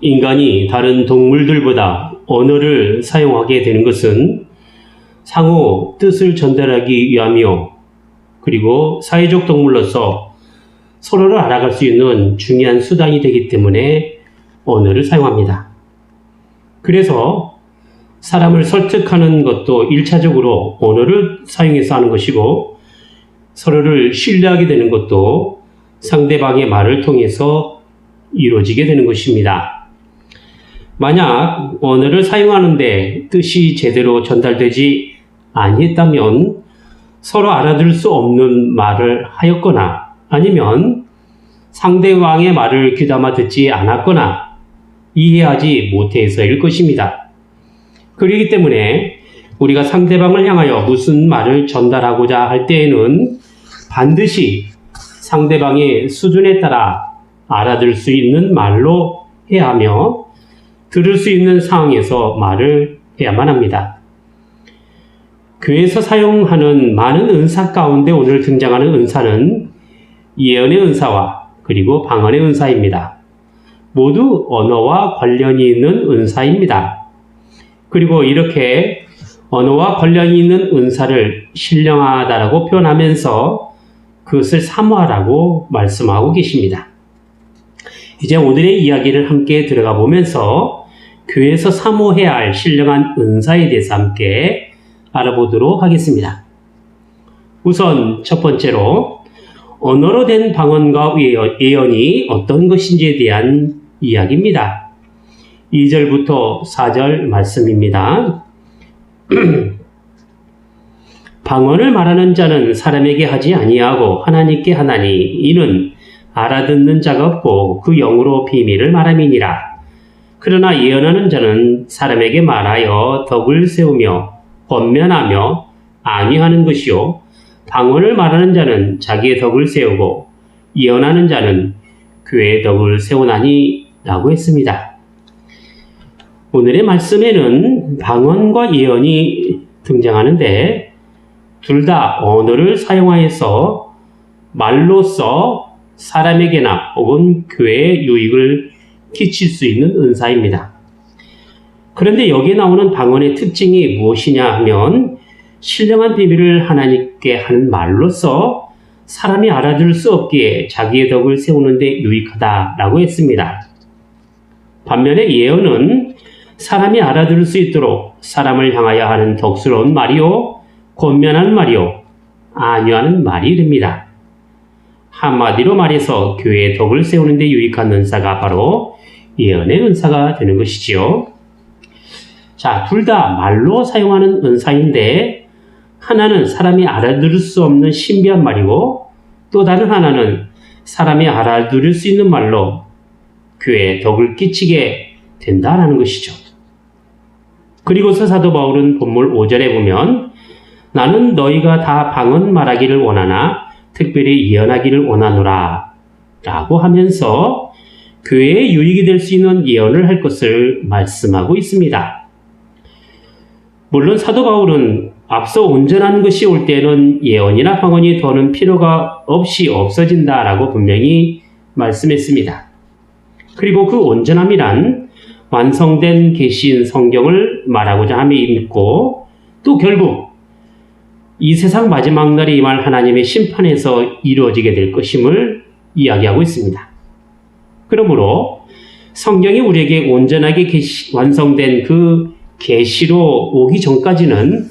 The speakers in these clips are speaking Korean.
인간이 다른 동물들보다 언어를 사용하게 되는 것은 상호 뜻을 전달하기 위함이요. 그리고 사회적 동물로서 서로를 알아갈 수 있는 중요한 수단이 되기 때문에 언어를 사용합니다. 그래서 사람을 설득하는 것도 1차적으로 언어를 사용해서 하는 것이고, 서로를 신뢰하게 되는 것도 상대방의 말을 통해서 이루어지게 되는 것입니다. 만약 언어를 사용하는데 뜻이 제대로 전달되지 아니했다면 서로 알아들을 수 없는 말을 하였거나, 아니면 상대방의 말을 귀담아 듣지 않았거나 이해하지 못해서일 것입니다. 그렇기 때문에 우리가 상대방을 향하여 무슨 말을 전달하고자 할 때에는 반드시 상대방의 수준에 따라 알아들을 수 있는 말로 해야 하며, 들을 수 있는 상황에서 말을 해야만 합니다. 교회에서 사용하는 많은 은사 가운데 오늘 등장하는 은사는 예언의 은사와 그리고 방언의 은사입니다. 모두 언어와 관련이 있는 은사입니다. 그리고 이렇게 언어와 관련이 있는 은사를 신령하다라고 표현하면서 그것을 사모하라고 말씀하고 계십니다. 이제 오늘의 이야기를 함께 들어가 보면서 교회에서 사모해야 할 신령한 은사에 대해서 함께 알아보도록 하겠습니다. 우선 첫 번째로 언어로 된 방언과 예언이 어떤 것인지에 대한 이야기입니다. 2절부터 4절 말씀입니다. 방언을 말하는 자는 사람에게 하지 아니하고 하나님께 하나니, 이는 알아듣는 자가 없고 그 영으로 비밀을 말함이니라. 그러나 예언하는 자는 사람에게 말하여 덕을 세우며 권면하며 안위하는 것이요, 방언을 말하는 자는 자기의 덕을 세우고 예언하는 자는 교회의 덕을 세우나니 라고 했습니다. 오늘의 말씀에는 방언과 예언이 등장하는데, 둘 다 언어를 사용하여서 말로써 사람에게나 혹은 교회에 유익을 끼칠 수 있는 은사입니다. 그런데 여기에 나오는 방언의 특징이 무엇이냐 하면, 신령한 비밀을 하나님께 하는 말로써 사람이 알아들을 수 없기에 자기의 덕을 세우는 데 유익하다라고 했습니다. 반면에 예언은 사람이 알아들을 수 있도록 사람을 향하여 하는 덕스러운 말이요, 권면하는 말이요, 안위하는 말이 됩니다. 한마디로 말해서 교회의 덕을 세우는 데 유익한 은사가 바로 예언의 은사가 되는 것이지요. 자, 둘 다 말로 사용하는 은사인데, 하나는 사람이 알아들을 수 없는 신비한 말이고, 또 다른 하나는 사람이 알아들을 수 있는 말로 교회에 덕을 끼치게 된다라는 것이죠. 그리고서 사도 바울은 본문 5절에 보면, 나는 너희가 다 방언 말하기를 원하나 특별히 예언하기를 원하노라 라고 하면서 교회에 유익이 될 수 있는 예언을 할 것을 말씀하고 있습니다. 물론 사도 바울은 앞서 온전한 것이 올 때는 예언이나 방언이 더는 필요가 없이 없어진다라고 분명히 말씀했습니다. 그리고 그 온전함이란 완성된 계시인 성경을 말하고자 함에 있고, 또 결국 이 세상 마지막 날에 임할 하나님의 심판에서 이루어지게 될 것임을 이야기하고 있습니다. 그러므로 성경이 우리에게 온전하게 완성된 그 계시로 오기 전까지는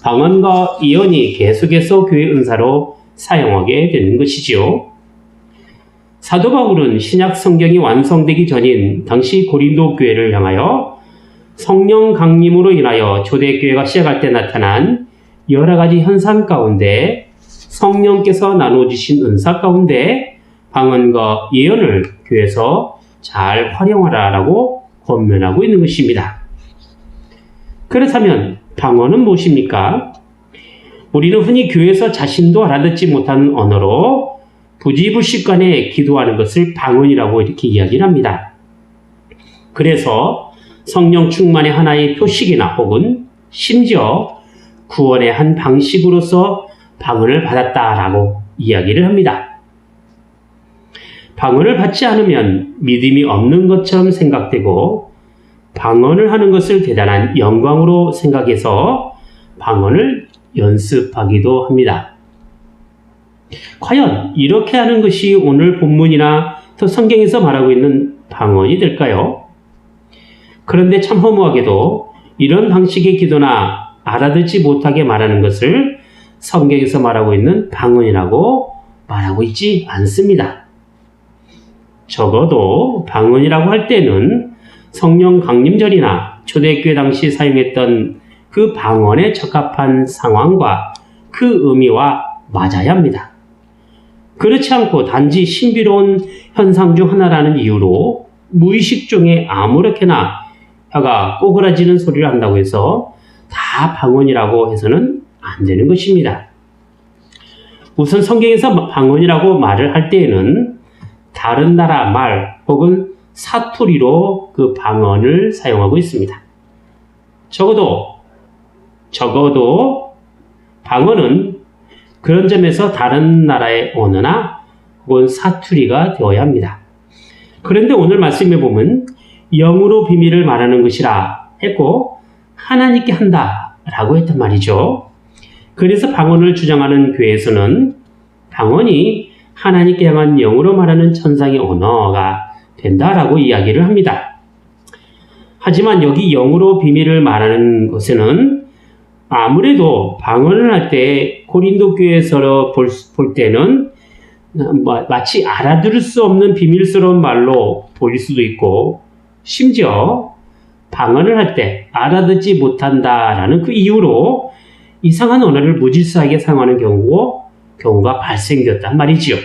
방언과 예언이 계속해서 교회 은사로 사용하게 되는 것이지요. 사도 바울은 신약 성경이 완성되기 전인 당시 고린도 교회를 향하여 성령 강림으로 인하여 초대교회가 시작할 때 나타난 여러 가지 현상 가운데 성령께서 나눠주신 은사 가운데 방언과 예언을 교회에서 잘 활용하라라고 권면하고 있는 것입니다. 그렇다면 방언은 무엇입니까? 우리는 흔히 교회에서 자신도 알아듣지 못하는 언어로 부지불식간에 기도하는 것을 방언이라고 이렇게 이야기를 합니다. 그래서 성령 충만의 하나의 표식이나 혹은 심지어 구원의 한 방식으로서 방언을 받았다라고 이야기를 합니다. 방언을 받지 않으면 믿음이 없는 것처럼 생각되고 방언을 하는 것을 대단한 영광으로 생각해서 방언을 연습하기도 합니다. 과연 이렇게 하는 것이 오늘 본문이나 또 성경에서 말하고 있는 방언이 될까요? 그런데 참 허무하게도 이런 방식의 기도나 알아듣지 못하게 말하는 것을 성경에서 말하고 있는 방언이라고 말하고 있지 않습니다. 적어도 방언이라고 할 때는 성령 강림절이나 초대교회 당시 사용했던 그 방언에 적합한 상황과 그 의미와 맞아야 합니다. 그렇지 않고 단지 신비로운 현상 중 하나라는 이유로 무의식 중에 아무렇게나 혀가 꼬그라지는 소리를 한다고 해서 다 방언이라고 해서는 안 되는 것입니다. 우선 성경에서 방언이라고 말을 할 때에는 다른 나라 말 혹은 사투리로 그 방언을 사용하고 있습니다. 적어도 방언은 그런 점에서 다른 나라의 언어나 혹은 사투리가 되어야 합니다. 그런데 오늘 말씀에 보면 영으로 비밀을 말하는 것이라 했고 하나님께 한다 라고 했단 말이죠. 그래서 방언을 주장하는 교회에서는 방언이 하나님께 향한 영으로 말하는 천상의 언어가 된다라고 이야기를 합니다. 하지만 여기 영으로 비밀을 말하는 것에는 아무래도 방언을 할 때 고린도 교회에서 볼 때는 마치 알아들을 수 없는 비밀스러운 말로 보일 수도 있고 심지어 방언을 할 때 알아듣지 못한다라는 그 이유로 이상한 언어를 무질서하게 사용하는 경우가 발생되었단 말이지요.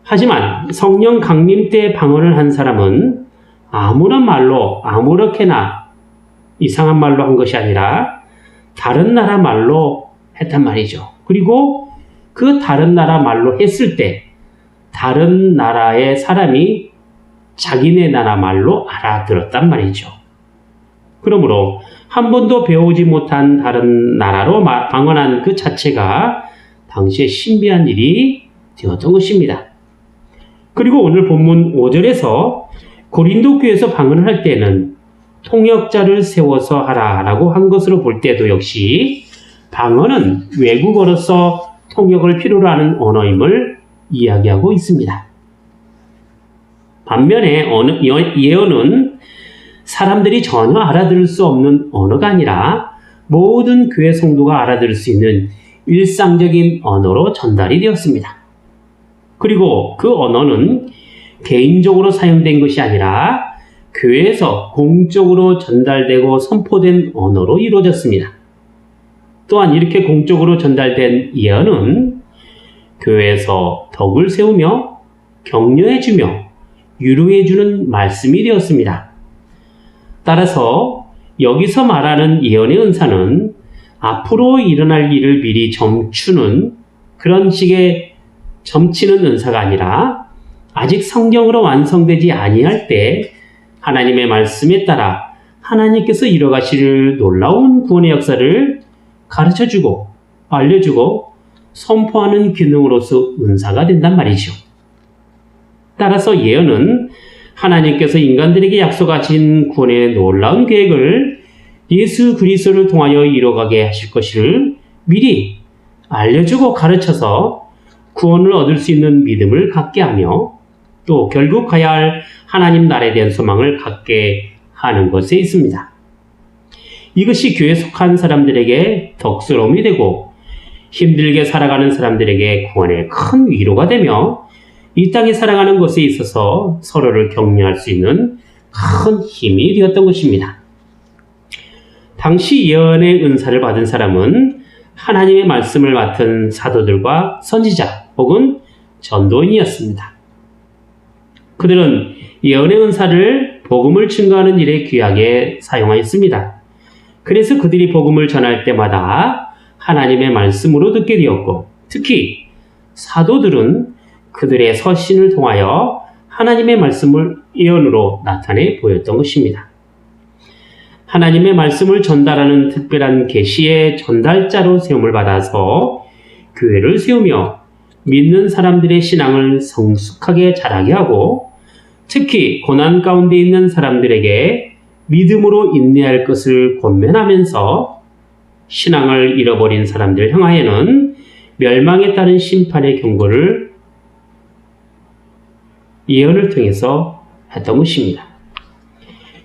하지만 성령 강림 때 방언을 한 사람은 아무런 말로 아무렇게나 이상한 말로 한 것이 아니라 다른 나라 말로 했단 말이죠. 그리고 그 다른 나라 말로 했을 때 다른 나라의 사람이 자기네 나라 말로 알아들었단 말이죠. 그러므로 한 번도 배우지 못한 다른 나라로 방언한 그 자체가 당시에 신비한 일이 되었던 것입니다. 그리고 오늘 본문 5절에서 고린도 교회에서 방언을 할 때는 통역자를 세워서 하라라고 한 것으로 볼 때도 역시 방언은 외국어로서 통역을 필요로 하는 언어임을 이야기하고 있습니다. 반면에 예언은 사람들이 전혀 알아들을 수 없는 언어가 아니라 모든 교회 성도가 알아들을 수 있는 일상적인 언어로 전달이 되었습니다. 그리고 그 언어는 개인적으로 사용된 것이 아니라 교회에서 공적으로 전달되고 선포된 언어로 이루어졌습니다. 또한 이렇게 공적으로 전달된 예언은 교회에서 덕을 세우며 격려해주며 위로해주는 말씀이 되었습니다. 따라서 여기서 말하는 예언의 은사는 앞으로 일어날 일을 미리 점추는 그런 식의 점치는 은사가 아니라 아직 성경으로 완성되지 아니할 때 하나님의 말씀에 따라 하나님께서 이뤄가실 놀라운 구원의 역사를 가르쳐주고 알려주고 선포하는 기능으로서 은사가 된단 말이죠. 따라서 예언은 하나님께서 인간들에게 약속하신 구원의 놀라운 계획을 예수 그리스도를 통하여 이뤄가게 하실 것을 미리 알려주고 가르쳐서 구원을 얻을 수 있는 믿음을 갖게 하며 또 결국 가야 할 하나님 나라에 대한 소망을 갖게 하는 것에 있습니다. 이것이 교회에 속한 사람들에게 덕스러움이 되고 힘들게 살아가는 사람들에게 구원의 큰 위로가 되며 이 땅에 살아가는 것에 있어서 서로를 격려할 수 있는 큰 힘이 되었던 것입니다. 당시 예언의 은사를 받은 사람은 하나님의 말씀을 맡은 사도들과 선지자 혹은 전도인이었습니다. 그들은 예언의 은사를 복음을 증거하는 일에 귀하게 사용하였습니다. 그래서 그들이 복음을 전할 때마다 하나님의 말씀으로 듣게 되었고 특히 사도들은 그들의 서신을 통하여 하나님의 말씀을 예언으로 나타내 보였던 것입니다. 하나님의 말씀을 전달하는 특별한 계시의 전달자로 세움을 받아서 교회를 세우며 믿는 사람들의 신앙을 성숙하게 자라게 하고 특히 고난 가운데 있는 사람들에게 믿음으로 인내할 것을 권면하면서 신앙을 잃어버린 사람들을 향하여는 멸망에 따른 심판의 경고를 예언을 통해서 했던 것입니다.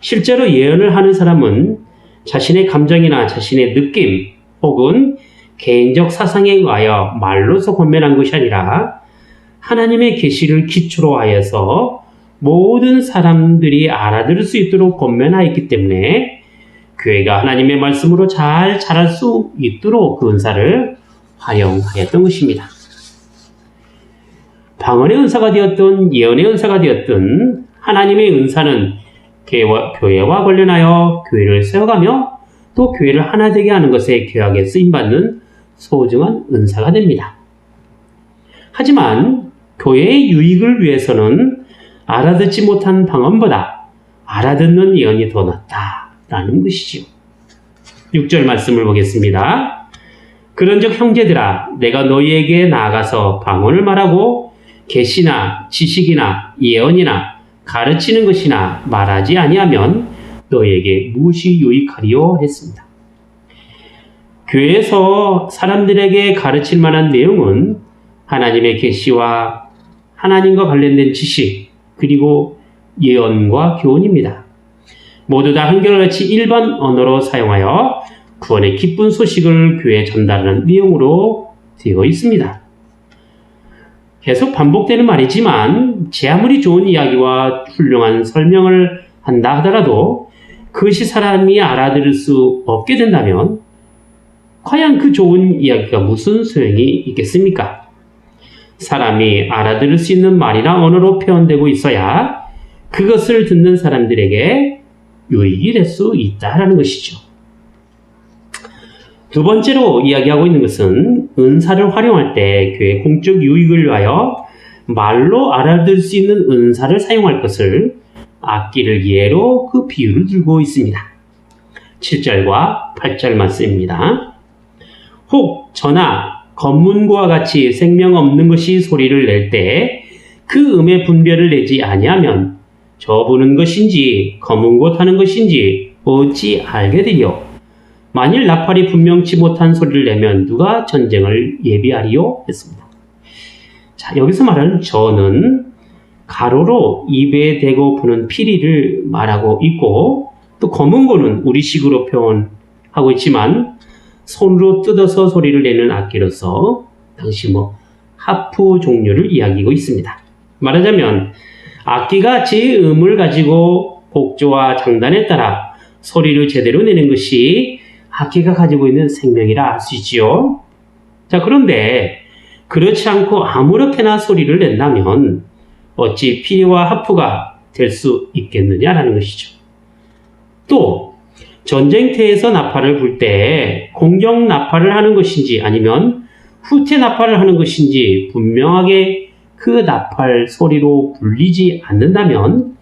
실제로 예언을 하는 사람은 자신의 감정이나 자신의 느낌 혹은 개인적 사상에 의하여 말로서 권면한 것이 아니라 하나님의 계시를 기초로 하여서 모든 사람들이 알아들을 수 있도록 권면하였기 때문에 교회가 하나님의 말씀으로 잘 자랄 수 있도록 그 은사를 활용하였던 것입니다. 방언의 은사가 되었든 예언의 은사가 되었든 하나님의 은사는 교회와 관련하여 교회를 세워가며 또 교회를 하나 되게 하는 것에 귀하게 쓰임받는 소중한 은사가 됩니다. 하지만 교회의 유익을 위해서는 알아듣지 못한 방언보다 알아듣는 예언이 더 낫다라는 것이죠. 6절 말씀을 보겠습니다. 그런즉 형제들아 내가 너희에게 나아가서 방언을 말하고 계시나 지식이나 예언이나 가르치는 것이나 말하지 아니하면 너희에게 무엇이 유익하리요 했습니다. 교회에서 사람들에게 가르칠 만한 내용은 하나님의 계시와 하나님과 관련된 지식 그리고 예언과 교훈입니다. 모두 다 한결같이 일반 언어로 사용하여 구원의 기쁜 소식을 교회에 전달하는 내용으로 되어 있습니다. 계속 반복되는 말이지만 제 아무리 좋은 이야기와 훌륭한 설명을 한다 하더라도 그것이 사람이 알아들을 수 없게 된다면 과연 그 좋은 이야기가 무슨 소용이 있겠습니까? 사람이 알아들을 수 있는 말이나 언어로 표현되고 있어야 그것을 듣는 사람들에게 유익이 될 수 있다는 것이죠. 두 번째로 이야기하고 있는 것은 은사를 활용할 때 교회 공적 유익을 위하여 말로 알아들을 수 있는 은사를 사용할 것을 악기를 예로 그 비유를 들고 있습니다. 7절과 8절 말씀입니다. 혹 전하 검문고와 같이 생명 없는 것이 소리를 낼 때 그 음의 분별을 내지 아니하면 저 부는 것인지 검은고 타는 것인지 어찌 알게 되리요? 만일 나팔이 분명치 못한 소리를 내면 누가 전쟁을 예비하리요? 했습니다. 자, 여기서 말하는 저는 가로로 입에 대고 부는 피리를 말하고 있고 또 검은고는 우리식으로 표현하고 있지만 손으로 뜯어서 소리를 내는 악기로서 당시 하프 종류를 이야기하고 있습니다. 말하자면 악기가 제 음을 가지고 곡조와 장단에 따라 소리를 제대로 내는 것이 악기가 가지고 있는 생명이라 할 수 있지요. 자, 그런데 그렇지 않고 아무렇게나 소리를 낸다면 어찌 피리와 하프가 될 수 있겠느냐라는 것이죠. 또 전쟁터에서 나팔을 불 때 공격 나팔을 하는 것인지 아니면 후퇴 나팔을 하는 것인지 분명하게 그 나팔 소리로 불리지 않는다면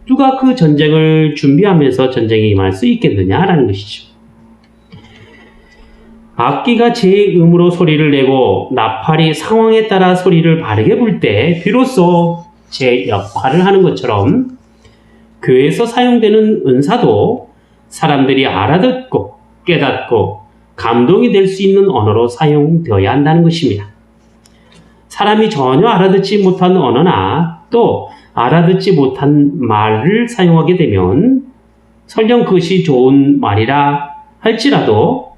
누가 그 전쟁을 준비하면서 전쟁에 임할 수 있겠느냐라는 것이죠. 악기가 제 음으로 소리를 내고 나팔이 상황에 따라 소리를 바르게 불 때 비로소 제 역할을 하는 것처럼 교회에서 사용되는 은사도 사람들이 알아듣고 깨닫고 감동이 될 수 있는 언어로 사용되어야 한다는 것입니다. 사람이 전혀 알아듣지 못한 언어나 또 알아듣지 못한 말을 사용하게 되면 설령 그것이 좋은 말이라 할지라도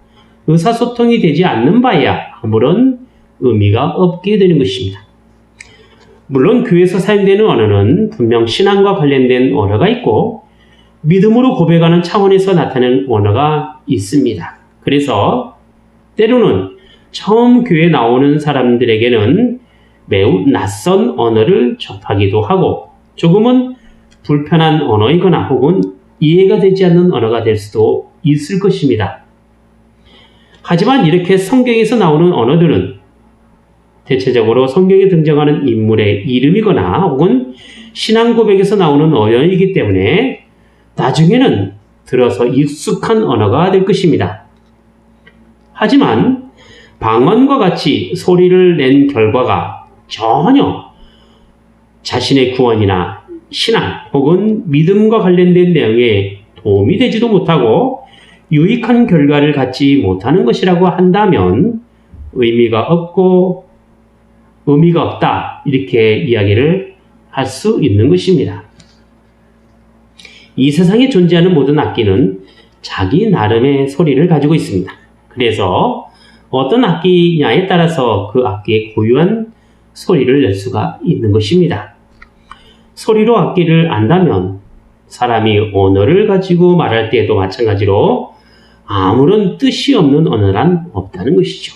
의사소통이 되지 않는 바에야 아무런 의미가 없게 되는 것입니다. 물론 교회에서 사용되는 언어는 분명 신앙과 관련된 언어가 있고 믿음으로 고백하는 차원에서 나타내는 언어가 있습니다. 그래서 때로는 처음 교회에 나오는 사람들에게는 매우 낯선 언어를 접하기도 하고 조금은 불편한 언어이거나 혹은 이해가 되지 않는 언어가 될 수도 있을 것입니다. 하지만 이렇게 성경에서 나오는 언어들은 대체적으로 성경에 등장하는 인물의 이름이거나 혹은 신앙 고백에서 나오는 언어이기 때문에 나중에는 들어서 익숙한 언어가 될 것입니다. 하지만 방언과 같이 소리를 낸 결과가 전혀 자신의 구원이나 신앙 혹은 믿음과 관련된 내용에 도움이 되지도 못하고 유익한 결과를 갖지 못하는 것이라고 한다면 의미가 없다 이렇게 이야기를 할 수 있는 것입니다. 이 세상에 존재하는 모든 악기는 자기 나름의 소리를 가지고 있습니다. 그래서 어떤 악기냐에 따라서 그 악기의 고유한 소리를 낼 수가 있는 것입니다. 소리로 악기를 안다면 사람이 언어를 가지고 말할 때에도 마찬가지로 아무런 뜻이 없는 언어란 없다는 것이죠.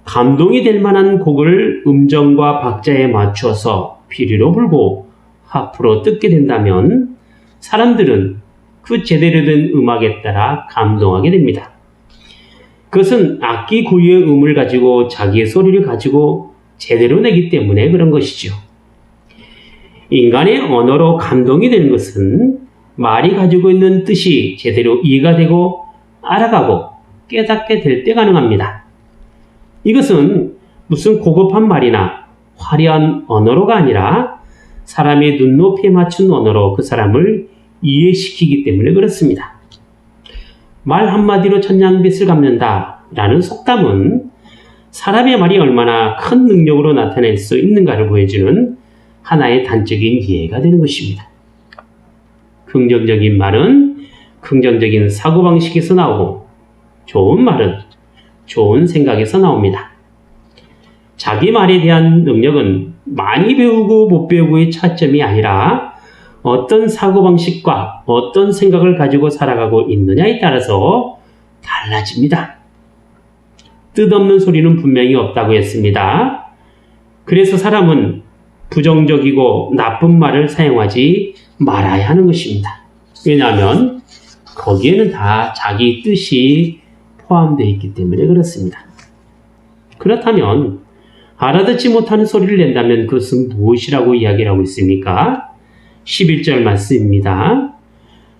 감동이 될 만한 곡을 음정과 박자에 맞춰서 피리로 불고 하프로 뜯게 된다면 사람들은 그 제대로 된 음악에 따라 감동하게 됩니다. 그것은 악기 고유의 음을 가지고 자기의 소리를 가지고 제대로 내기 때문에 그런 것이죠. 인간의 언어로 감동이 되는 것은 말이 가지고 있는 뜻이 제대로 이해가 되고 알아가고 깨닫게 될 때 가능합니다. 이것은 무슨 고급한 말이나 화려한 언어로가 아니라 사람의 눈높이에 맞춘 언어로 그 사람을 이해시키기 때문에 그렇습니다. 말 한마디로 천냥빚을 갚는다 라는 속담은 사람의 말이 얼마나 큰 능력으로 나타낼 수 있는가를 보여주는 하나의 단적인 예가 되는 것입니다. 긍정적인 말은 긍정적인 사고방식에서 나오고 좋은 말은 좋은 생각에서 나옵니다. 자기 말에 대한 능력은 많이 배우고 못 배우고의 차점이 아니라 어떤 사고방식과 어떤 생각을 가지고 살아가고 있느냐에 따라서 달라집니다. 뜻없는 소리는 분명히 없다고 했습니다. 그래서 사람은 부정적이고 나쁜 말을 사용하지 말아야 하는 것입니다. 왜냐하면 거기에는 다 자기 뜻이 포함되어 있기 때문에 그렇습니다. 그렇다면 알아듣지 못하는 소리를 낸다면 그것은 무엇이라고 이야기를 하고 있습니까? 11절 말씀입니다.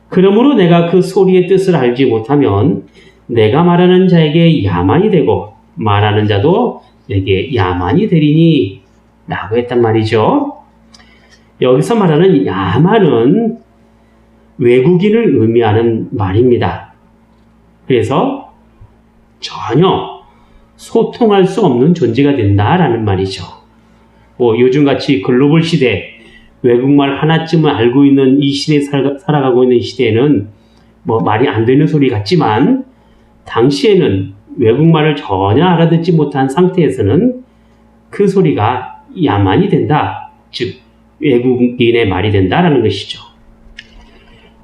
그러므로 내가 그 소리의 뜻을 알지 못하면 내가 말하는 자에게 야만이 되고 말하는 자도 내게 야만이 되리니 라고 했단 말이죠. 여기서 말하는 야만은 외국인을 의미하는 말입니다. 그래서 전혀 소통할 수 없는 존재가 된다라는 말이죠. 요즘같이 글로벌 시대, 외국말 하나쯤은 알고 있는 이 시대에 살아가고 있는 시대에는 말이 안 되는 소리 같지만 당시에는 외국말을 전혀 알아듣지 못한 상태에서는 그 소리가 야만이 된다, 즉 외국인의 말이 된다라는 것이죠.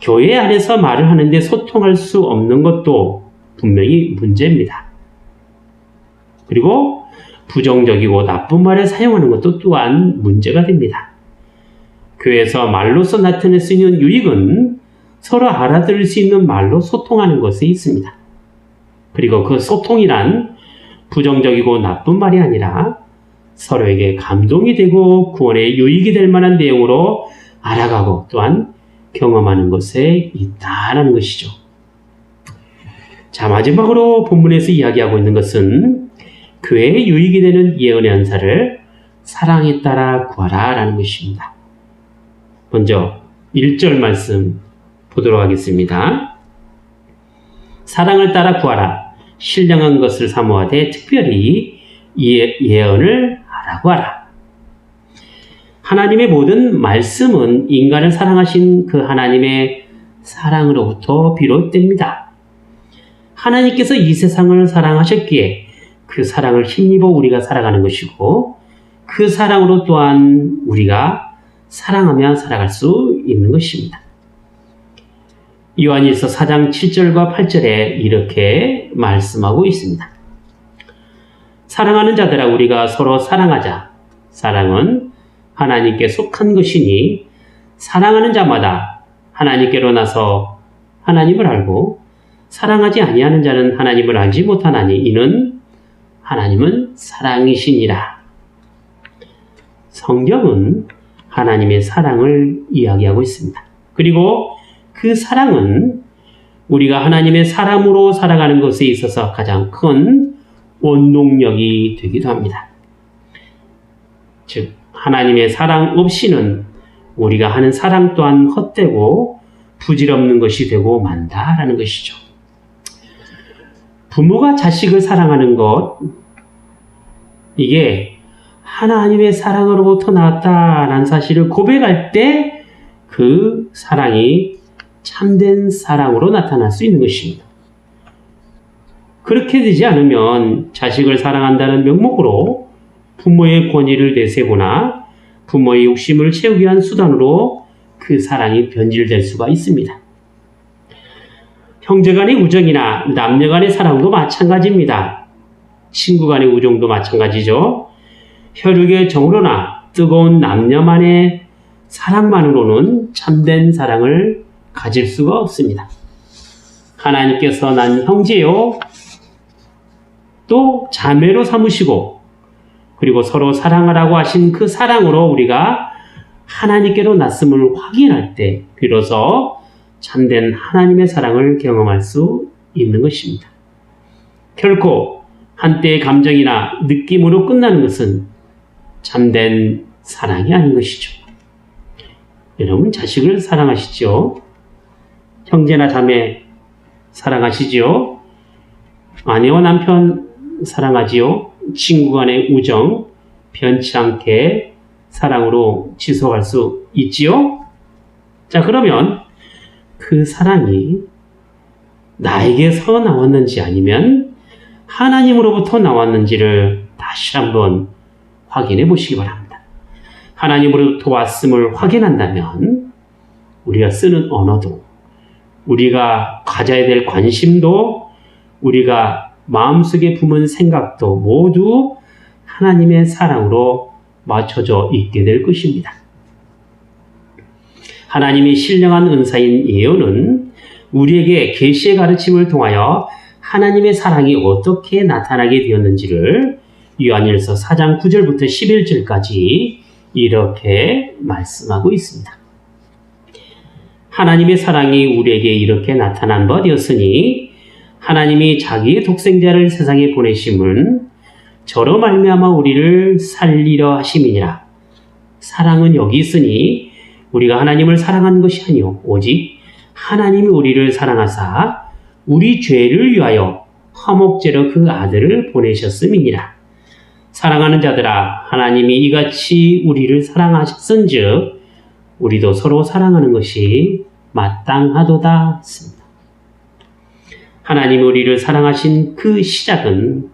교회 안에서 말을 하는데 소통할 수 없는 것도 분명히 문제입니다. 그리고 부정적이고 나쁜 말을 사용하는 것도 또한 문제가 됩니다. 교회에서 말로서 나타낼 수 있는 유익은 서로 알아들을 수 있는 말로 소통하는 것에 있습니다. 그리고 그 소통이란 부정적이고 나쁜 말이 아니라 서로에게 감동이 되고 구원에 유익이 될 만한 내용으로 알아가고 또한 경험하는 것에 있다라는 것이죠. 자, 마지막으로 본문에서 이야기하고 있는 것은 교회에 유익이 되는 예언의 은사를 사랑에 따라 구하라 라는 것입니다. 먼저 1절 말씀 보도록 하겠습니다. 사랑을 따라 구하라. 신령한 것을 사모하되 특별히 예언을 하라고 하라. 하나님의 모든 말씀은 인간을 사랑하신 그 하나님의 사랑으로부터 비롯됩니다. 하나님께서 이 세상을 사랑하셨기에 그 사랑을 힘입어 우리가 살아가는 것이고 그 사랑으로 또한 우리가 사랑하며 살아갈 수 있는 것입니다. 요한일서 4장 7절과 8절에 이렇게 말씀하고 있습니다. 사랑하는 자들아 우리가 서로 사랑하자. 사랑은 하나님께 속한 것이니 사랑하는 자마다 하나님께로 나서 하나님을 알고 사랑하지 아니하는 자는 하나님을 알지 못하나니 이는 하나님은 사랑이시니라. 성경은 하나님의 사랑을 이야기하고 있습니다. 그리고 그 사랑은 우리가 하나님의 사람으로 살아가는 것에 있어서 가장 큰 원동력이 되기도 합니다. 즉 하나님의 사랑 없이는 우리가 하는 사랑 또한 헛되고 부질없는 것이 되고 만다라는 것이죠. 부모가 자식을 사랑하는 것, 이게 하나님의 사랑으로부터 나왔다라는 사실을 고백할 때 그 사랑이 참된 사랑으로 나타날 수 있는 것입니다. 그렇게 되지 않으면 자식을 사랑한다는 명목으로 부모의 권위를 내세우거나 부모의 욕심을 채우기 위한 수단으로 그 사랑이 변질될 수가 있습니다. 형제간의 우정이나 남녀간의 사랑도 마찬가지입니다. 친구간의 우정도 마찬가지죠. 혈육의 정으로나 뜨거운 남녀만의 사랑만으로는 참된 사랑을 가질 수가 없습니다. 하나님께서 난 형제요 또 자매로 삼으시고 그리고 서로 사랑하라고 하신 그 사랑으로 우리가 하나님께로 났음을 확인할 때 비로소 참된 하나님의 사랑을 경험할 수 있는 것입니다. 결코 한때의 감정이나 느낌으로 끝나는 것은 참된 사랑이 아닌 것이죠. 여러분 자식을 사랑하시죠? 형제나 자매 사랑하시지요? 아내와 남편 사랑하지요? 친구 간의 우정 변치 않게 사랑으로 지속할 수 있지요? 자, 그러면 그 사랑이 나에게서 나왔는지 아니면 하나님으로부터 나왔는지를 다시 한번 확인해 보시기 바랍니다. 하나님으로부터 왔음을 확인한다면 우리가 쓰는 언어도, 우리가 가져야 될 관심도, 우리가 마음속에 품은 생각도 모두 하나님의 사랑으로 맞춰져 있게 될 것입니다. 하나님의 신령한 은사인 예언은 우리에게 계시의 가르침을 통하여 하나님의 사랑이 어떻게 나타나게 되었는지를 요한일서 4장 9절부터 11절까지 이렇게 말씀하고 있습니다. 하나님의 사랑이 우리에게 이렇게 나타난 바 되었으니 하나님이 자기의 독생자를 세상에 보내심은 저로 말미암아 우리를 살리려 하심이니라. 사랑은 여기 있으니 우리가 하나님을 사랑한 것이 아니요 오직 하나님이 우리를 사랑하사 우리 죄를 위하여 화목제로 그 아들을 보내셨음이니라. 사랑하는 자들아, 하나님이 이같이 우리를 사랑하셨은즉 우리도 서로 사랑하는 것이 마땅하도다 했습니다. 하나님이 우리를 사랑하신 그 시작은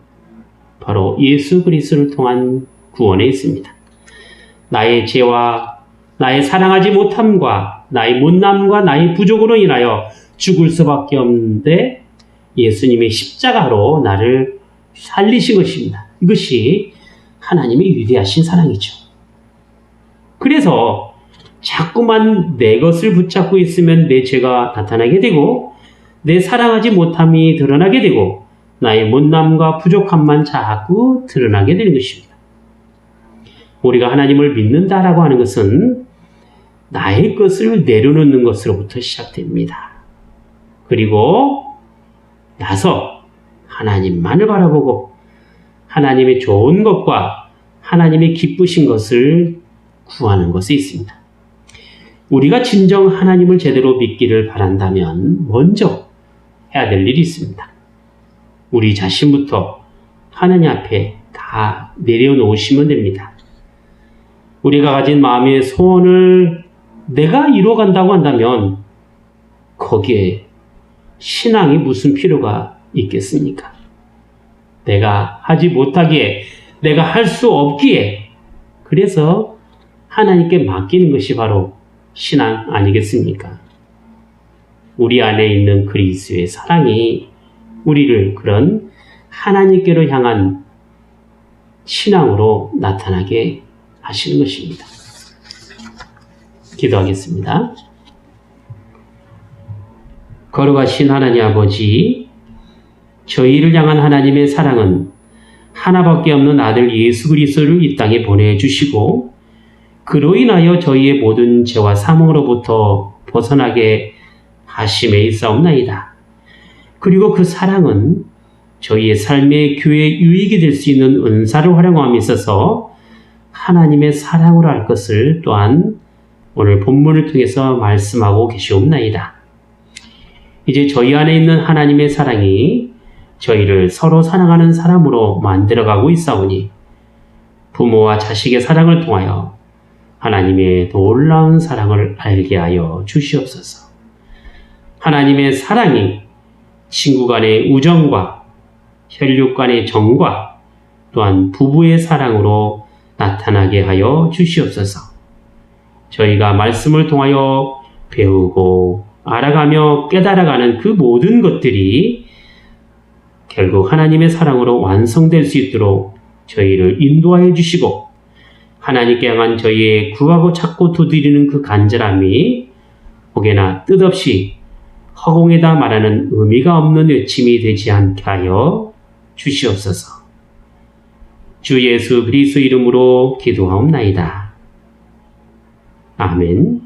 바로 예수 그리스도를 통한 구원에 있습니다. 나의 죄와 나의 사랑하지 못함과 나의 못남과 나의 부족으로 인하여 죽을 수밖에 없는데 예수님의 십자가로 나를 살리신 것입니다. 이것이 하나님의 위대하신 사랑이죠. 그래서 자꾸만 내 것을 붙잡고 있으면 내 죄가 나타나게 되고 내 사랑하지 못함이 드러나게 되고 나의 못남과 부족함만 자꾸 드러나게 되는 것입니다. 우리가 하나님을 믿는다라고 하는 것은 나의 것을 내려놓는 것으로부터 시작됩니다. 그리고 나서 하나님만을 바라보고 하나님의 좋은 것과 하나님의 기쁘신 것을 구하는 것에 있습니다. 우리가 진정 하나님을 제대로 믿기를 바란다면 먼저 해야 될 일이 있습니다. 우리 자신부터 하나님 앞에 다 내려놓으시면 됩니다. 우리가 가진 마음의 소원을 내가 이루어간다고 한다면 거기에 신앙이 무슨 필요가 있겠습니까? 내가 하지 못하기에, 내가 할 수 없기에, 그래서 하나님께 맡기는 것이 바로 신앙 아니겠습니까? 우리 안에 있는 그리스도의 사랑이 우리를 그런 하나님께로 향한 신앙으로 나타나게 하시는 것입니다. 기도하겠습니다. 거룩하신 하나님 아버지, 저희를 향한 하나님의 사랑은 하나밖에 없는 아들 예수 그리스도를 이 땅에 보내주시고 그로 인하여 저희의 모든 죄와 사망으로부터 벗어나게 하심에 있사옵나이다. 그리고 그 사랑은 저희의 삶의 교회의 유익이 될 수 있는 은사를 활용함에 있어서 하나님의 사랑으로 할 것을 또한 오늘 본문을 통해서 말씀하고 계시옵나이다. 이제 저희 안에 있는 하나님의 사랑이 저희를 서로 사랑하는 사람으로 만들어가고 있사오니 부모와 자식의 사랑을 통하여 하나님의 놀라운 사랑을 알게 하여 주시옵소서. 하나님의 사랑이 친구 간의 우정과 혈육 간의 정과 또한 부부의 사랑으로 나타나게 하여 주시옵소서. 저희가 말씀을 통하여 배우고 알아가며 깨달아가는 그 모든 것들이 결국 하나님의 사랑으로 완성될 수 있도록 저희를 인도하여 주시고 하나님께 향한 저희의 구하고 찾고 두드리는 그 간절함이 혹여나 뜻없이 허공에다 말하는 의미가 없는 외침이 되지 않게 하여 주시옵소서. 주 예수 그리스도 이름으로 기도하옵나이다. 아멘.